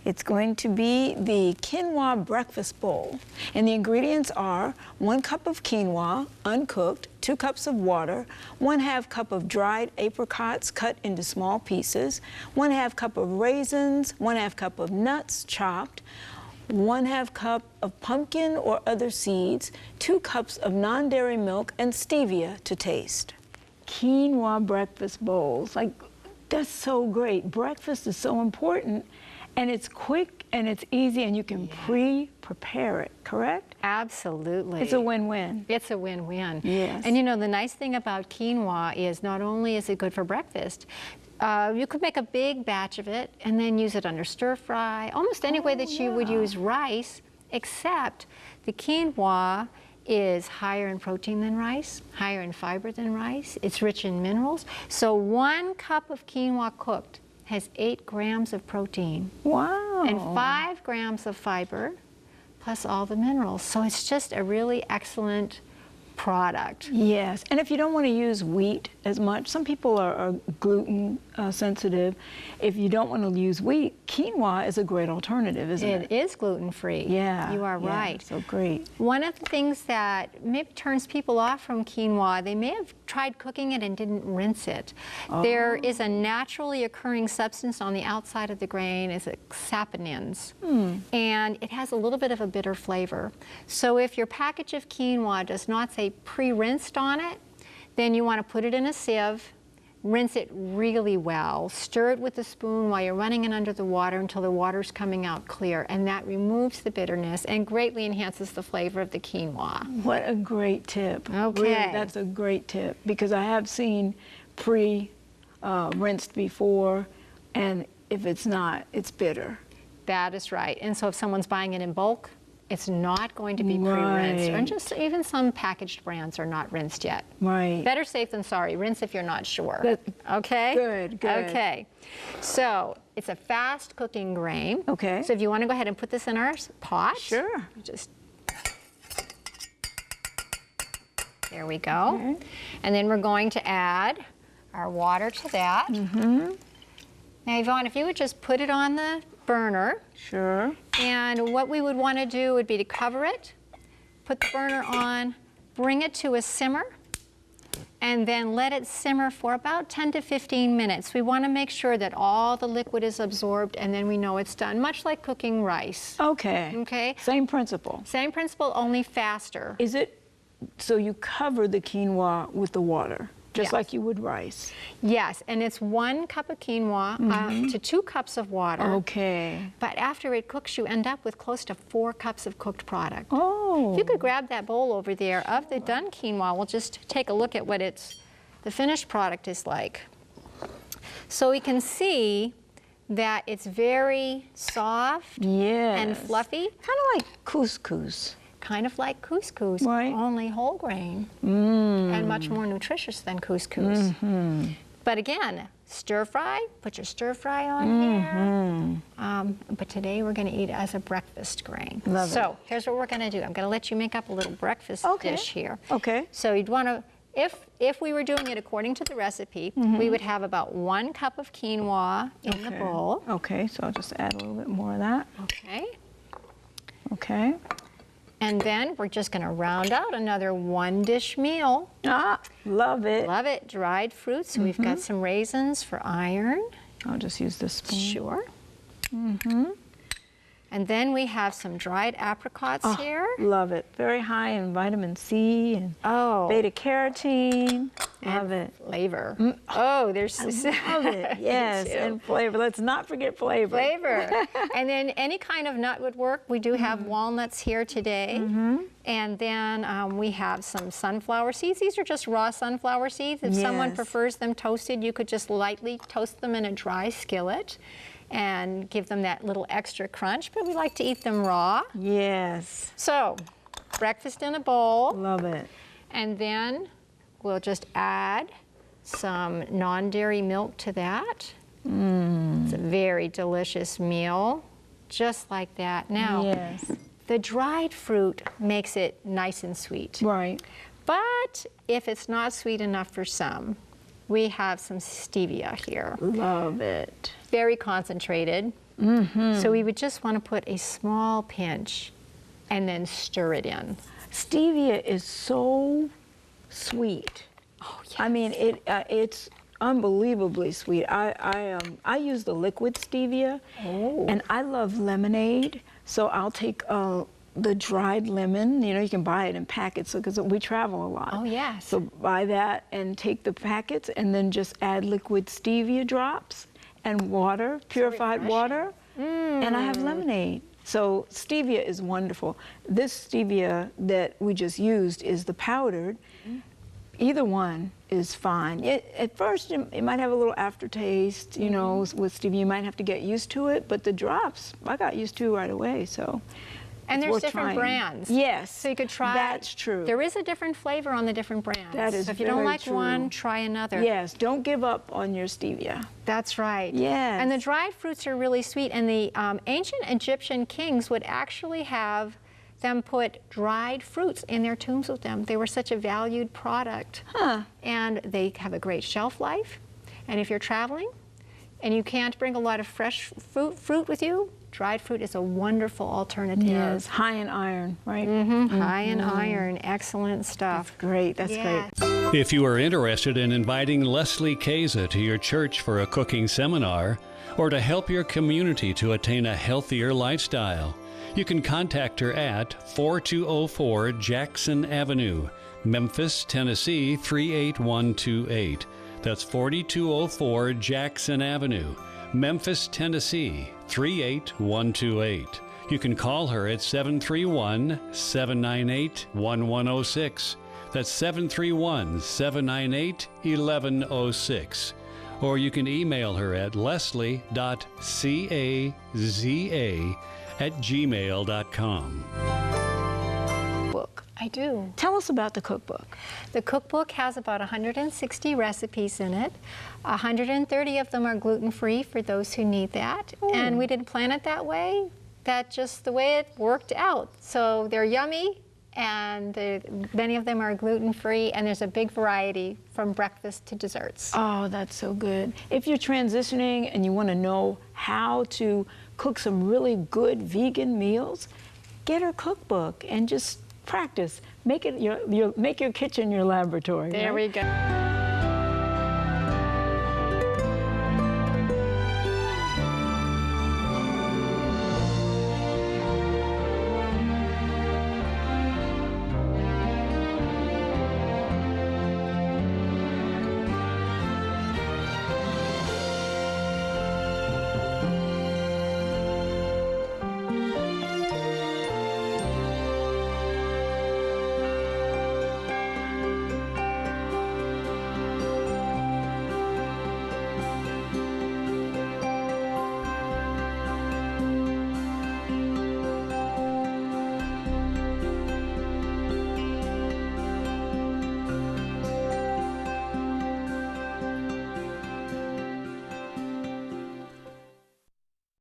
It's going to be the quinoa breakfast bowl. And the ingredients are 1 cup of quinoa, uncooked, 2 cups of water, 1/2 cup of dried apricots cut into small pieces, 1/2 cup of raisins, 1/2 cup of nuts chopped, 1/2 cup of pumpkin or other seeds, 2 cups of non-dairy milk, and stevia to taste. Quinoa breakfast bowls, like, that's so great. Breakfast is so important, and it's quick and it's easy, and you can pre-prepare it, correct? Absolutely. It's a win-win. It's a win-win. Yes. And you know, the nice thing about quinoa is not only is it good for breakfast, you could make a big batch of it and then use it under stir fry, almost any way that you would use rice, except the quinoa is higher in protein than rice, higher in fiber than rice. It's rich in minerals. So 1 cup of quinoa cooked has 8 grams of protein. Wow. And 5 grams of fiber, plus all the minerals. So it's just a really excellent product. Yes, and if you don't want to use wheat as much, some people are gluten sensitive. If you don't want to use wheat, quinoa is a great alternative, isn't it? It is gluten-free. Yeah. You are yeah, right. So great. One of the things that maybe turns people off from quinoa, they may have tried cooking it and didn't rinse it. Oh. There is a naturally occurring substance on the outside of the grain, it's saponins, and it has a little bit of a bitter flavor. So if your package of quinoa does not say pre-rinsed on it, then you want to put it in a sieve, rinse it really well, stir it with a spoon while you're running it under the water until the water's coming out clear, and that removes the bitterness and greatly enhances the flavor of the quinoa. What a great tip. Okay. Really, that's a great tip, because I have seen pre-rinsed before, and if it's not, it's bitter. That is right. And so if someone's buying it in bulk, it's not going to be pre-rinsed. Right. And just even some packaged brands are not rinsed yet. Right. Better safe than sorry. Rinse if you're not sure. That- Okay? Good, good. Okay. So it's a fast cooking grain. Okay. So if you want to go ahead and put this in our pot. Sure. Just there we go. Okay. And then we're going to add our water to that. Now Yvonne, if you would just put it on the burner. Sure. And what we would want to do would be to cover it, put the burner on, bring it to a simmer, and then let it simmer for about 10 to 15 minutes. We want to make sure that all the liquid is absorbed, and then we know it's done, much like cooking rice. Okay. Okay? Same principle. Same principle, only faster. Is it, so you cover the quinoa with the water, just Yes. like you would rice? Yes, and it's 1 cup of quinoa to 2 cups of water. Okay. But after it cooks, you end up with close to 4 cups of cooked product. Oh. If you could grab that bowl over there of the done quinoa, we'll just take a look at what the finished product is like. So we can see that it's very soft Yes. and fluffy, Kind of like couscous. kind of like couscous, Right. only whole grain, and much more nutritious than couscous. But again, stir fry, put your stir fry on here. But today we're going to eat it as a breakfast grain. Love it. So here's what we're going to do. I'm going to let you make up a little breakfast dish here. Okay. So you'd want to, if we were doing it according to the recipe, we would have about 1 cup of quinoa in the bowl. Okay, so I'll just add a little bit more of that. Okay. Okay. And then we're just going to round out another 1 dish meal. Ah, love it. Love it. Dried fruits. So we've got some raisins for iron. I'll just use this spoon. Sure. And then we have some dried apricots here. Love it. Very high in vitamin C and beta carotene. Love it. Flavor. Oh, there's Love it. Yes, and flavor. Let's not forget flavor. flavor. And then any kind of nut would work. We do have walnuts here today. And then we have some sunflower seeds. These are just raw sunflower seeds. If someone Yes. prefers them toasted, you could just lightly toast them in a dry skillet and give them that little extra crunch, but we like to eat them raw. Yes. So, breakfast in a bowl, Love it. and then we'll just add some non-dairy milk to that. It's a very delicious meal, just like that. Now, Yes. the dried fruit makes it nice and sweet. Right. But if it's not sweet enough for some, we have some stevia here. Love it. Very concentrated. So we would just want to put a small pinch and then stir it in. Stevia is so sweet. Oh, yes. I mean, it's unbelievably sweet. I use the liquid stevia, and I love lemonade. So I'll take the dried lemon. You know, you can buy it in packets because we travel a lot. Oh, yes. So buy that and take the packets, and then just add liquid stevia drops and water, purified water, and I have lemonade. So stevia is wonderful. This stevia that we just used is the powdered. Either one is fine. At first, it might have a little aftertaste, you know, with stevia. You might have to get used to it, but the drops, I got used to right away, so. And it's there's worth different trying. brands. Yes. So you could try. That's true. There is a different flavor on the different brands. That is so if you don't very like true. one, try another. Yes, don't give up on your stevia. That's right. Yes. And the dried fruits are really sweet. And the ancient Egyptian kings would actually have them put dried fruits in their tombs with them. They were such a valued product. Huh. And they have a great shelf life. And if you're traveling and you can't bring a lot of fresh fruit with you, dried fruit is a wonderful alternative. Yes, high in iron, right? High in iron, excellent stuff. Great, that's great. If you are interested in inviting Leslie Keza to your church for a cooking seminar, or to help your community to attain a healthier lifestyle, you can contact her at 4204 Jackson Avenue, Memphis, Tennessee 38128. That's 4204 Jackson Avenue, Memphis, Tennessee 38128. You can call her at 731-798-1106. That's 731-798-1106. Or you can email her at leslie.caza@gmail.com. Book. I do. Tell us about the cookbook. The cookbook has about 160 recipes in it. 130 of them are gluten-free for those who need that. And we didn't plan it that way. That's just the way it worked out. So they're yummy, and many of them are gluten-free, and there's a big variety from breakfast to desserts. Oh, that's so good. If you're transitioning and you want to know how to cook some really good vegan meals, get her cookbook and just practice. Make it make your kitchen your laboratory. There right? we go.